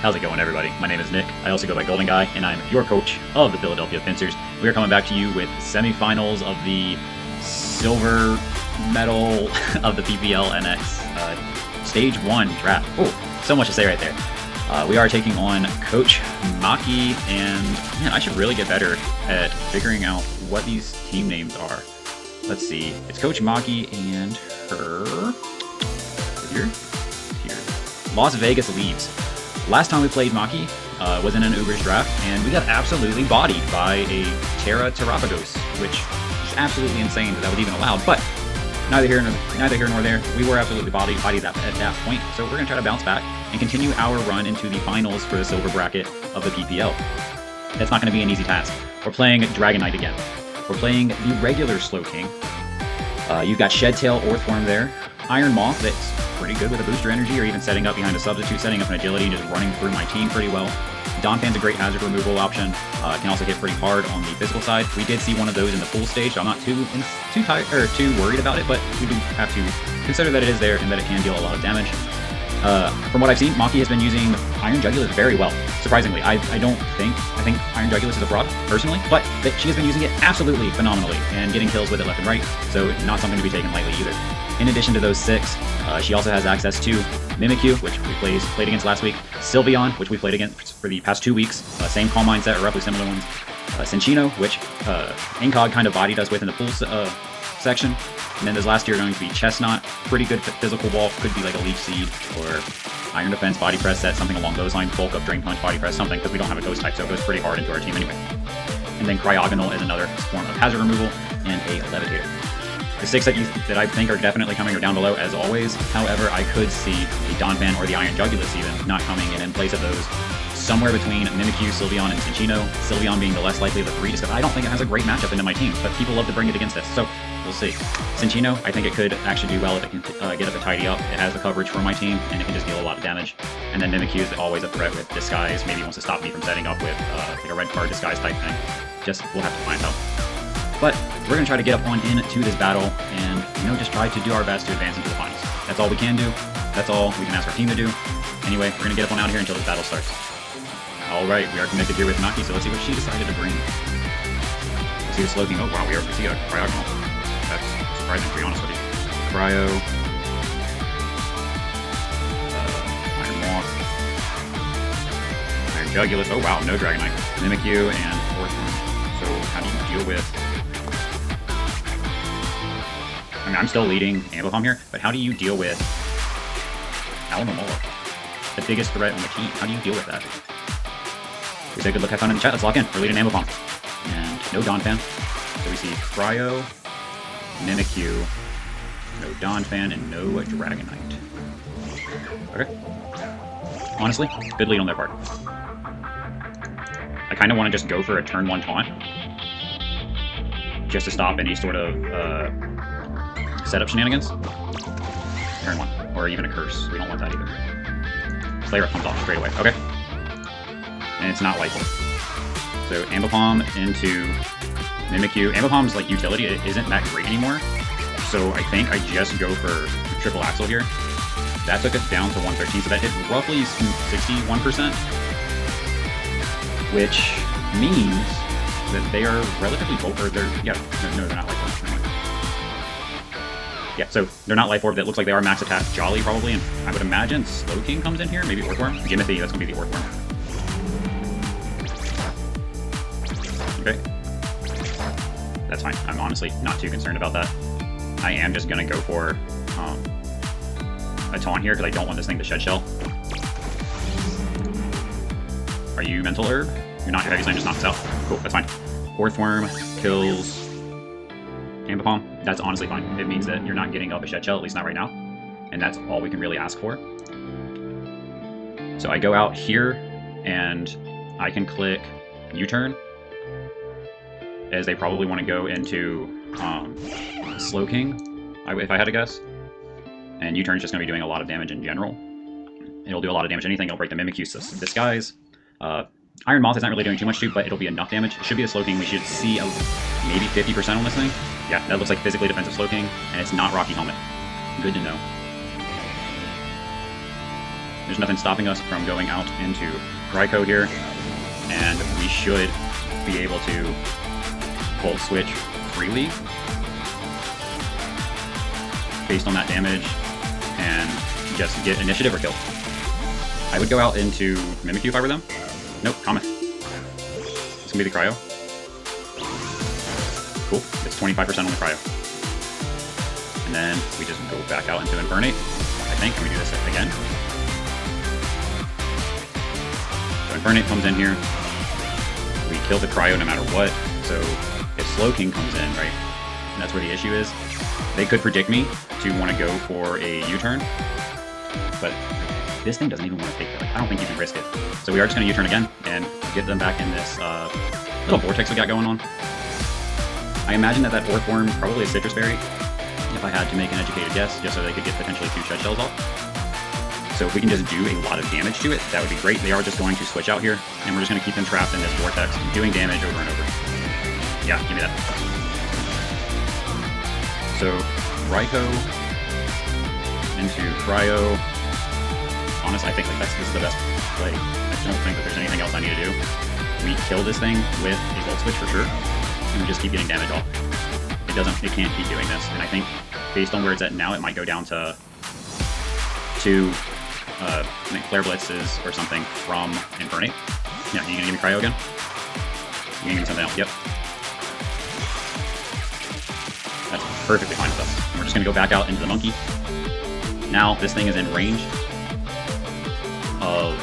How's it going, everybody? My name is Nick. I also go by Golden Guy, and I'm your coach of the Philadelphia Pincers. We are coming back to you with semifinals of the silver medal of the PPLNX Stage 1 draft. Oh, so much to say right there. We are taking on Coach Maki, and man, I should really get better at figuring out what these team names are. Let's see. It's Coach Maki and her... Here? Las Vegas Leaves. Last time we played Maki was in an Uber's draft, and we got absolutely bodied by a Terra Terrapagos, which is absolutely insane that was even allowed, but neither here nor there. We were absolutely bodied at that point, so we're going to try to bounce back and continue our run into the finals for the silver bracket of the PPL. That's not going to be an easy task. We're playing Dragonite again. We're playing the regular Slowking. You've got Shedtail Orthworm there. Iron Moth, that's pretty good with a booster energy, or even setting up behind a substitute, setting up an agility, and just running through my team pretty well. Donphan's a great hazard removal option. Can also hit pretty hard on the physical side. We did see one of those in the pool stage, so I'm not too worried about it, but we do have to consider that it is there and that it can deal a lot of damage. From what I've seen, Maki has been using Iron Jugulus very well. Surprisingly, I think Iron Jugulus is a fraud, personally, but she has been using it absolutely phenomenally and getting kills with it left and right, so not something to be taken lightly either. In addition to those 6, she also has access to Mimikyu, which we played against last week, Sylveon, which we played against for the past 2 weeks, same Calm Mindset or roughly similar ones, Cinccino, which Incog kind of bodied us with in the pool section. And then this last year going to be Chestnut, pretty good physical wall, could be like a Leech Seed or Iron Defense Body Press set, something along those lines, Bulk Up, Drain Punch, Body Press, something, because we don't have a Ghost type, so it goes pretty hard into our team anyway. And then Cryogonal is another form of hazard removal, and a Levitator. The 6 that I think are definitely coming are down below, as always. However, I could see a Donphan or the Iron Jugulus even not coming in place of those, somewhere between Mimikyu, Sylveon, and Cinccino. Sylveon being the less likely of the 3, just because I don't think it has a great matchup into my team, but people love to bring it against us, so we'll see. Cinccino, I think it could actually do well if it can get up a tidy up. It has the coverage for my team, and it can just deal a lot of damage. And then Mimikyu is always a threat with Disguise. Maybe wants to stop me from setting up with like a red card Disguise type thing. Just, we'll have to find out. But we're going to try to get up on into this battle and, just try to do our best to advance into the finals. That's all we can do. That's all we can ask our team to do. Anyway, we're going to get up on out here until this battle starts. Alright, we are connected here with Maki, so let's see what she decided to bring. Let's see the Slowking. Oh wow, we see a Cryogonal. That's surprising, to be honest with you. Cryo. Iron Moth. Iron Jugulus. Oh wow, no Dragonite. Mimikyu and Orthworm. So how do you deal with... I mean, I'm still leading Ambipom here, but how do you deal with Alomomola? The biggest threat on the team. How do you deal with that? We say good luck, have fun in the chat. Let's lock in. We're leading Ambipom. And no Donphan. So we see Cryo, Mimikyu, no Donphan, and no Dragonite. Okay. Honestly, good lead on their part. I kind of want to just go for a turn 1 taunt. Just to stop any sort of setup shenanigans. Turn 1. Or even a curse. We don't want that either. Player comes off straight away. Okay. And it's not Life Orb. So Ambipom into Mimikyu. Ambipom's like utility isn't that great anymore. So I think I just go for Triple Axle here. That took us down to 113, so that hit roughly 61%. Which means that they are relatively bulk, or they're, yeah, no, they're not Life Orb. Yeah, so they're not Life Orb. That looks like they are max attack Jolly probably, and I would imagine Slowking comes in here, maybe Orthworm. Jimothy, that's gonna be the Orthworm. Okay. That's fine. I'm honestly not too concerned about that. I am just gonna go for a taunt here because I don't want this thing to Shed Shell. Are you Mental Herb? You're not. Your Heavy Slam just knocks out. Cool, that's fine. Orthworm kills Ambipom. That's honestly fine. It means that you're not getting up a Shed Shell, at least not right now. And that's all we can really ask for. So I go out here, and I can click U-turn, as they probably want to go into Slowking, if I had to guess. And U-turn is just going to be doing a lot of damage in general. It'll do a lot of damage. Anything, it'll break the Mimikyu's Disguise. Iron Moth is not really doing too much to, but it'll be enough damage. It should be a Slowking. We should see maybe 50% on this thing. Yeah, that looks like physically defensive Slowking, and it's not Rocky Helmet. Good to know. There's nothing stopping us from going out into Raikou here, and we should be able to Volt Switch freely based on that damage and just get initiative or kill. I would go out into Mimikyu if I were them. Nope, Comet. It's gonna be the Cryo. Cool, it's 25% on the Cryo. And then we just go back out into Infernape, I think, and we do this again. So Infernape comes in here. We kill the Cryo no matter what. So if Slowking comes in, right, and that's where the issue is, they could predict me to want to go for a U-turn, but this thing doesn't even want to take it. Like, I don't think you can risk it. So we are just going to U-turn again and get them back in this little vortex we got going on. I imagine that fourth form probably a Citrus Berry, if I had to make an educated guess, just so they could get potentially 2 Shed Shells off. So if we can just do a lot of damage to it, that would be great. They are just going to switch out here, and we're just going to keep them trapped in this vortex, doing damage over and over. Yeah, give me that. So Raikou into Cryo. Honestly, I think like this is the best play. I don't think that there's anything else I need to do. We kill this thing with a Volt Switch for sure, and we just keep getting damage off. It can't keep doing this, and I think based on where it's at now, it might go down to 2 Flare Blitzes or something from Infernape. Yeah, you gonna give me Cryo again? You gonna give me something else? Yep. That's perfectly fine with us. And we're just gonna go back out into the Monkey. Now this thing is in range of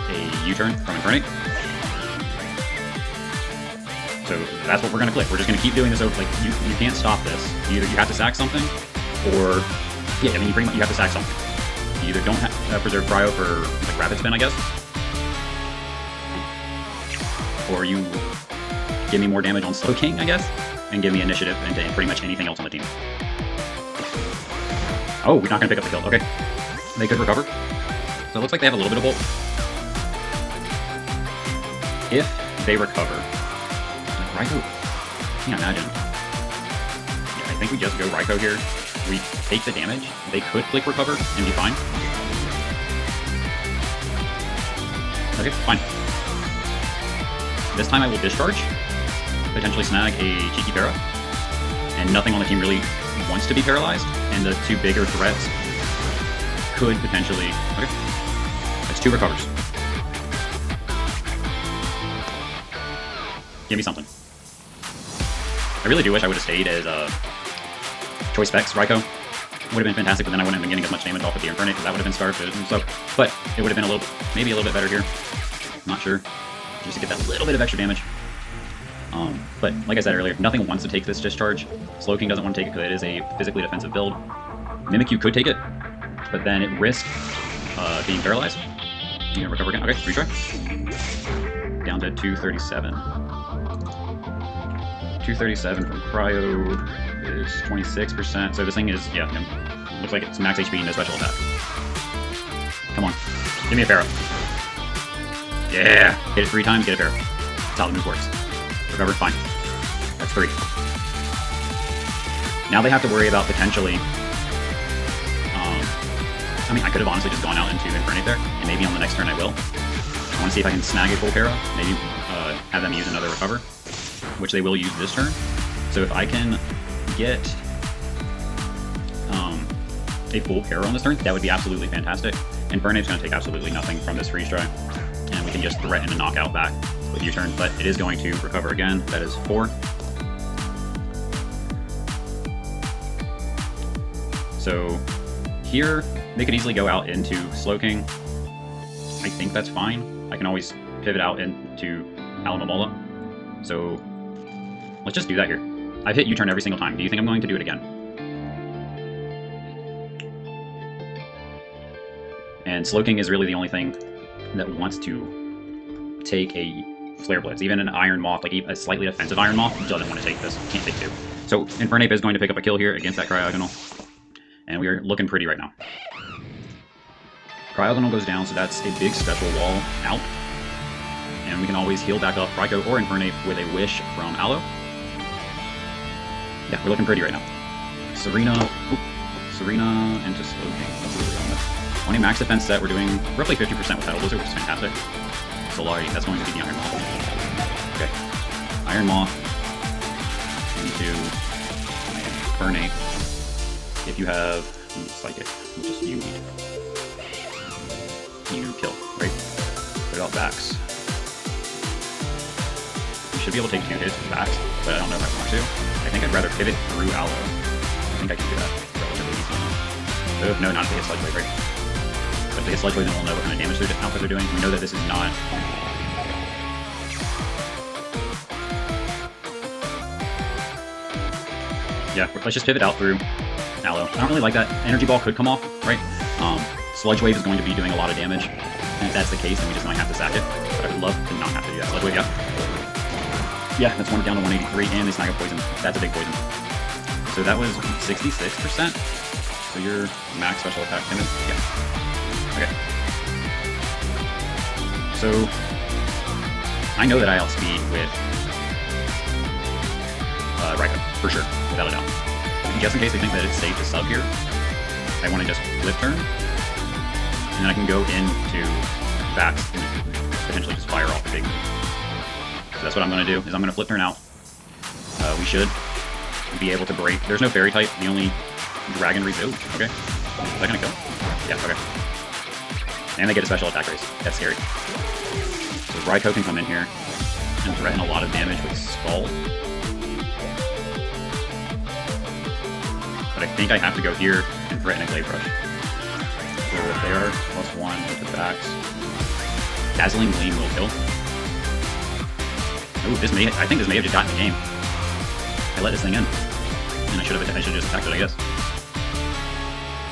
a U-turn from Infernape. So that's what we're gonna click. We're just gonna keep doing this over. Like you can't stop this. Either you have to sack something, or yeah, I mean you have to sack something. You either don't preserve Cryo for like Rapid Spin, I guess, or you give me more damage on Slowking, I guess, and give me initiative into pretty much anything else on the team. Oh, we're not gonna pick up the kill. Okay, they could recover. So it looks like they have a little bit of Volt. If they recover, like Raikou, I can't imagine. Yeah, I think we just go Raikou here. We take the damage. They could click recover and be fine. Okay, fine. This time I will discharge, potentially snag a cheeky para, and nothing on the team really wants to be paralyzed, and the 2 bigger threats could potentially... Okay, that's 2 recovers. Give me something. I really do wish I would have stayed as Choice Specs Raikou. Would have been fantastic, but then I wouldn't have been getting as much damage off of the Infernape, because that would have been starved. So, but it would have been maybe a little bit better here. Not sure. Just to get that little bit of extra damage. But like I said earlier, nothing wants to take this discharge. Slowking doesn't want to take it because it is a physically defensive build. Mimikyu could take it, but then it risks being paralyzed. You gonna recover again? Okay, retry. Down to 237. 237 from Cryo is 26%. So this thing is, yeah, looks like it's max HP, no special attack. Come on, give me a para. Yeah, hit it 3 times, get a para. That's how the move works. Recover, fine. That's 3. Now they have to worry about potentially... I mean, I could have honestly just gone out into Infernape there, and maybe on the next turn I will. I want to see if I can snag a full para, maybe have them use another recover, which they will use this turn. So if I can get a full para on this turn, that would be absolutely fantastic. Infernape's going to take absolutely nothing from this freeze try, and we can just threaten a knockout back with U-turn, but it is going to recover again. That is 4. So here, they could easily go out into Slowking. I think that's fine. I can always pivot out into Alomomola. So let's just do that here. I've hit U-turn every single time. Do you think I'm going to do it again? And Slowking is really the only thing that wants to take a Flare Blitz. Even an Iron Moth, like a slightly defensive Iron Moth, doesn't want to take this. Can't take 2. So Infernape is going to pick up a kill here against that Cryogonal. And we are looking pretty right now. Cryogonal goes down, so that's a big special wall out. And we can always heal back up Raikou or Infernape with a Wish from Aloe. Yeah, we're looking pretty right now. Serena into Slowking. That's what we're going with. On a max defense set, we're doing roughly 50% with Tidal Blizzard, which is fantastic. Solari, that's going to be the Iron Moth. Okay. Iron Moth into Burnate. If you have Psychic, which is you need. You kill, right? What about backs? You should be able to take 2 hits with backs, but I don't know if I want to. I think I'd rather pivot through Aloe. I think I can do that relatively easily. No, not if they hit Sludge Wave, right? But if they hit Sludge Wave, then we'll know what kind of damage their output they're doing. We know that this is not... Yeah, let's just pivot out through Aloe. I don't really like that. Energy Ball could come off, right? Sludge Wave is going to be doing a lot of damage. And if that's the case, then we just might have to sack it. But I would love to not have to do that. Sludge Wave, yeah. Yeah, that's one down to 183, and they snag a poison. That's a big poison. So that was 66%. So your max special attack timid? Yeah. Okay. So I know that I outspeed with Raikou, for sure, without a doubt. Just in case they think that it's safe to sub here, I want to just flip turn, and then I can go into backs and potentially just fire off the big move. So that's what I'm going to do, is I'm going to flip turn out. We should be able to break. There's no fairy type, the only dragon reads. Oh, okay. Is that going to kill? Yeah, okay. And they get a special attack raise. That's scary. So Raikou can come in here and threaten a lot of damage with Scald. But I think I have to go here and threaten a Glade Rush. So if they are +1 with the backs, Dazzling Gleam will kill. Oh, I think this may have just gotten the game. I let this thing in. And I should have just attacked it, I guess.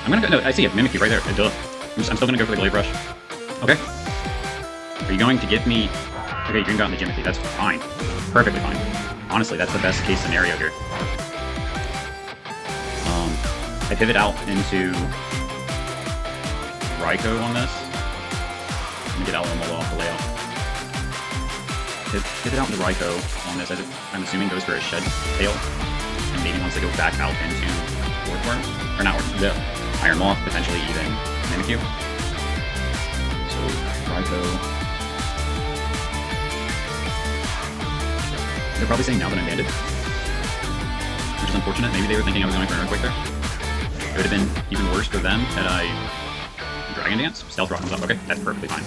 I'm gonna go, no, I see it, Mimikyu right there, duh. I'm still gonna go for the Glade Rush. Okay. Are you going to give me... Okay, you're gonna go out in the Jimothy, that's fine. Perfectly fine. Honestly, that's the best case scenario here. I pivot out into Raikou on this. Let me get Alomomo off the layout. Pivot out into Raikou on this, as it, I'm assuming goes for a Shed Tail, and maybe wants to go back out into Orthworm, or not Orthworm, the Iron Moth, potentially even Mimikyu. So Raikou. They're probably saying now that I'm banded, which is unfortunate. Maybe they were thinking I was going for an Earthquake there. It would have been even worse for them had I Dragon Dance. Stealth Rock comes up. Okay, that's perfectly fine.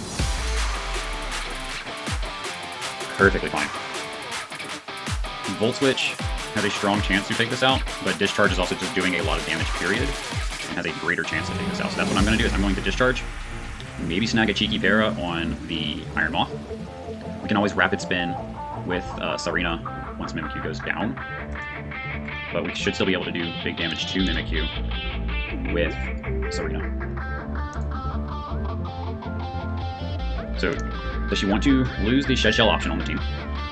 Perfectly fine. Volt Switch has a strong chance to take this out, but Discharge is also just doing a lot of damage, period, and has a greater chance to take this out. So that's what I'm going to do, is I'm going to Discharge, maybe snag a cheeky Para on the Iron Moth. We can always Rapid Spin with Sarina once Mimikyu goes down, but we should still be able to do big damage to Mimikyu with Sarina. So, does she want to lose the Shed Shell option on the team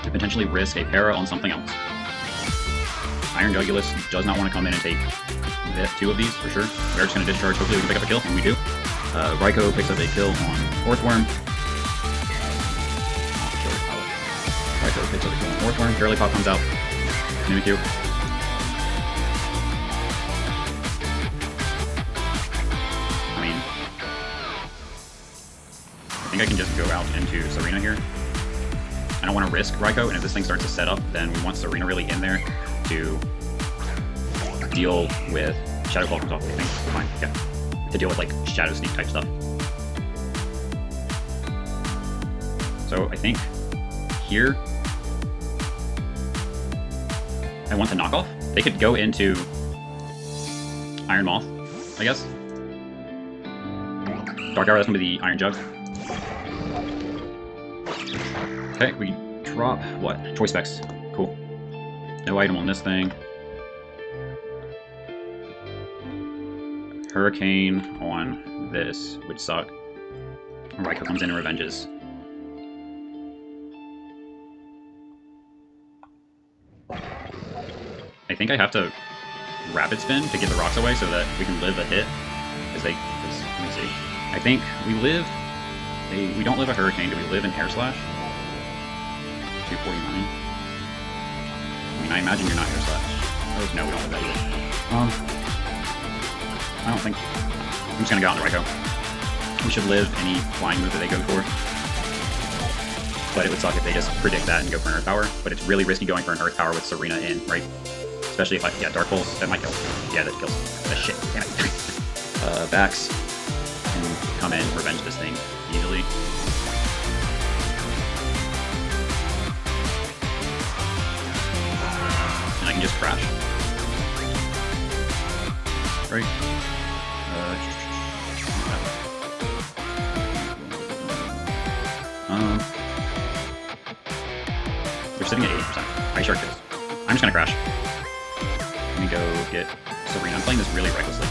to potentially risk a Para on something else? Iron Jugulus does not want to come in and take 2 of these, for sure. We're just going to Discharge, hopefully we can pick up a kill, and we do. Raikou picks up a kill on Orthworm. Raikou picks up a kill on Orthworm. Girlypop comes out. Mimikyu. I think I can just go out into Sarina here. I don't want to risk Raikou, and if this thing starts to set up, then we want Sarina really in there to deal with Shadow Claw comes off, I think. Fine, yeah. To deal with like Shadow Sneak type stuff. So I think here I want the knockoff. They could go into Iron Moth, I guess. Dark Hour, that's gonna be the Iron Jug. Okay, we drop what? Choice Specs. Cool. No item on this thing. Hurricane on this would suck. Raikou comes in and revenges. I think I have to Rapid Spin to get the rocks away so that we can live a hit. Let me see. I think we live. We don't live a Hurricane. Do we live in Air Slash? 249. I mean, I imagine you're not Air Slash. Oh, no, we don't live that either. I don't think. I'm just gonna go out into Raikou. We should live any flying move that they go for. But it would suck if they just predict that and go for an Earth Power. But it's really risky going for an Earth Power with Serena in, right? Especially if I... Yeah, Dark Pulse. That might kill. Yeah, that kills. Shit. Damn it. Backs can come in, revenge this thing easily. And I can just crash. Right. We're sitting at 80%. Ice Shark kills. I'm just gonna crash. Let me go get Serena. I'm playing this really recklessly.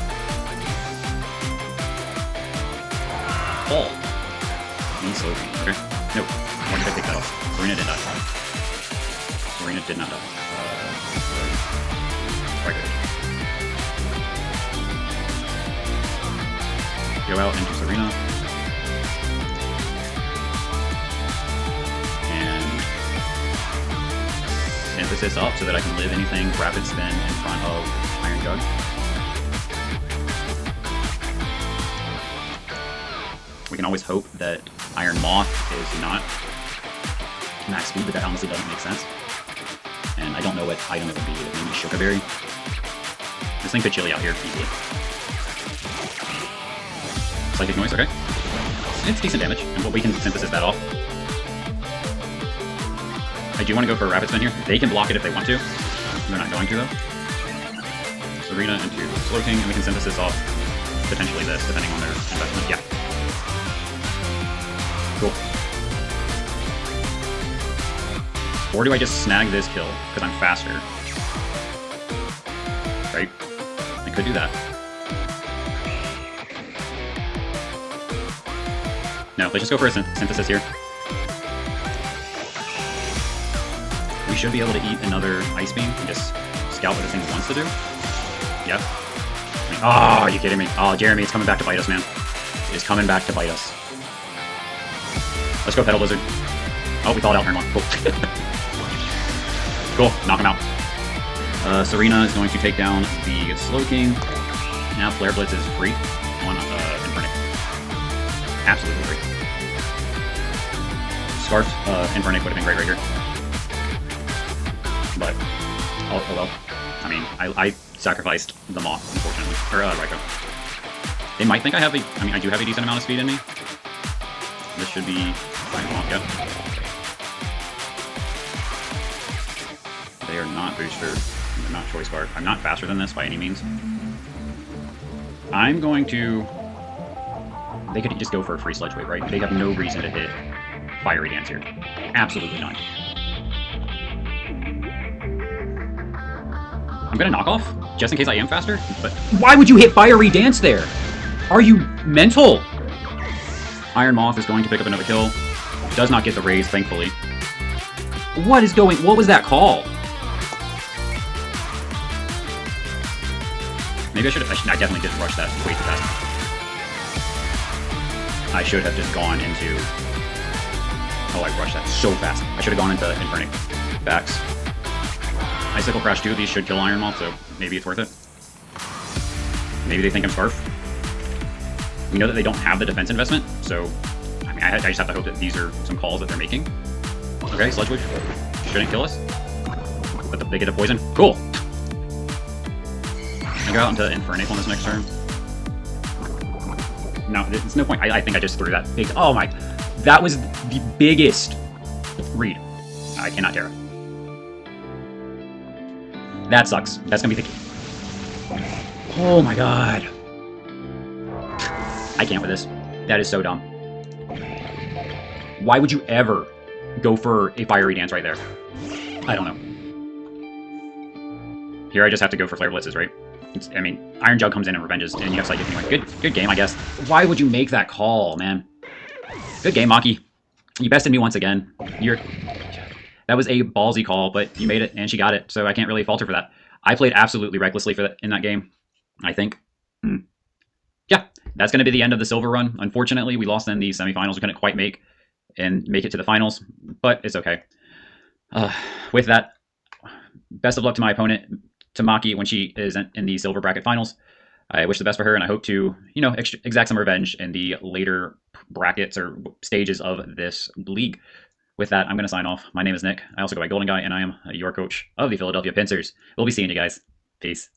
Oh! He's slow green. Okay. No. Why did I take that off? Serena did not die. Serena did not die. Right good. Go out into Serena. And synthesis up so that I can live anything rapid spin in front of Iron Jug. We can always hope that Iron Moth is not max speed, but that honestly doesn't make sense. And I don't know what item it would be. Maybe Shokaberry. This thing could chili out here easily. Psychic Noise, okay. It's decent damage, and we can synthesis that off. I do want to go for a rapid spin here. They can block it if they want to. They're not going to, though. Serena into Slowking, and we can synthesis off potentially this, depending on their investment. Yeah. Cool. Or do I just snag this kill, because I'm faster? Right? I could do that. No, let's just go for a synthesis here. We should be able to eat another Ice Beam and just scout what this thing wants to do. Yep. Oh, are you kidding me? Oh, Jeremy, it's coming back to bite us, man. It is coming back to bite us. Let's go Petal Blizzard. Oh, we thought out turn one. Cool. Cool, knock him out. Serena is going to take down the Slowking. Now Flare Blitz is free on Infernic. Absolutely free. Scarf Infernic would have been great right here. But, oh well. I mean, I sacrificed the Moth, unfortunately. Or, Raikou. They might think I have I mean, I do have a decent amount of speed in me. This should be fine. Yeah. They are not Booster. They're not Choice Scarf. I'm not faster than this by any means. I'm going to... They could just go for a free Sledge Wave, right? They have no reason to hit Fiery Dance here. Absolutely none. I'm gonna knock off, just in case I am faster, but why would you hit Fiery Dance there? Are you mental? Iron Moth is going to pick up another kill. Does not get the raise, thankfully. What was that call? Maybe I definitely didn't rush that way too fast. I should have just gone into... Oh, I rushed that so fast. I should have gone into Infernic. Backs. Icicle Crash 2 of these should kill Iron Moth, so maybe it's worth it. Maybe they think I'm Scarf. We know that they don't have the defense investment, so I mean, I just have to hope that these are some calls that they're making. Okay, Sludge Wave shouldn't kill us, but they get a poison. Cool. I go out into Infernape on this next turn. No, there's no point. I think I just threw that big. Oh my, that was the biggest read. I cannot Terra. That sucks. That's gonna be the key. Oh my god. I can't with this. That is so dumb. Why would you ever go for a Fiery Dance right there? I don't know. Here I just have to go for Flare Blitzes, right? I mean, Iron Jug comes in and revenges, and you have Psychic anyway. Good game, I guess. Why would you make that call, man? Good game, Maki. You bested me once again. That was a ballsy call, but you made it, and she got it, so I can't really falter for that. I played absolutely recklessly in that game, I think. Yeah, that's going to be the end of the silver run. Unfortunately, we lost in the semifinals. We couldn't quite make it to the finals, but it's okay. With that, best of luck to my opponent, to Maki, when she is in the silver bracket finals. I wish the best for her, and I hope to, you know, exact some revenge in the later brackets or stages of this league. With that, I'm going to sign off. My name is Nick. I also go by Golden Guy, and I am your coach of the Philadelphia Pincers. We'll be seeing you guys. Peace.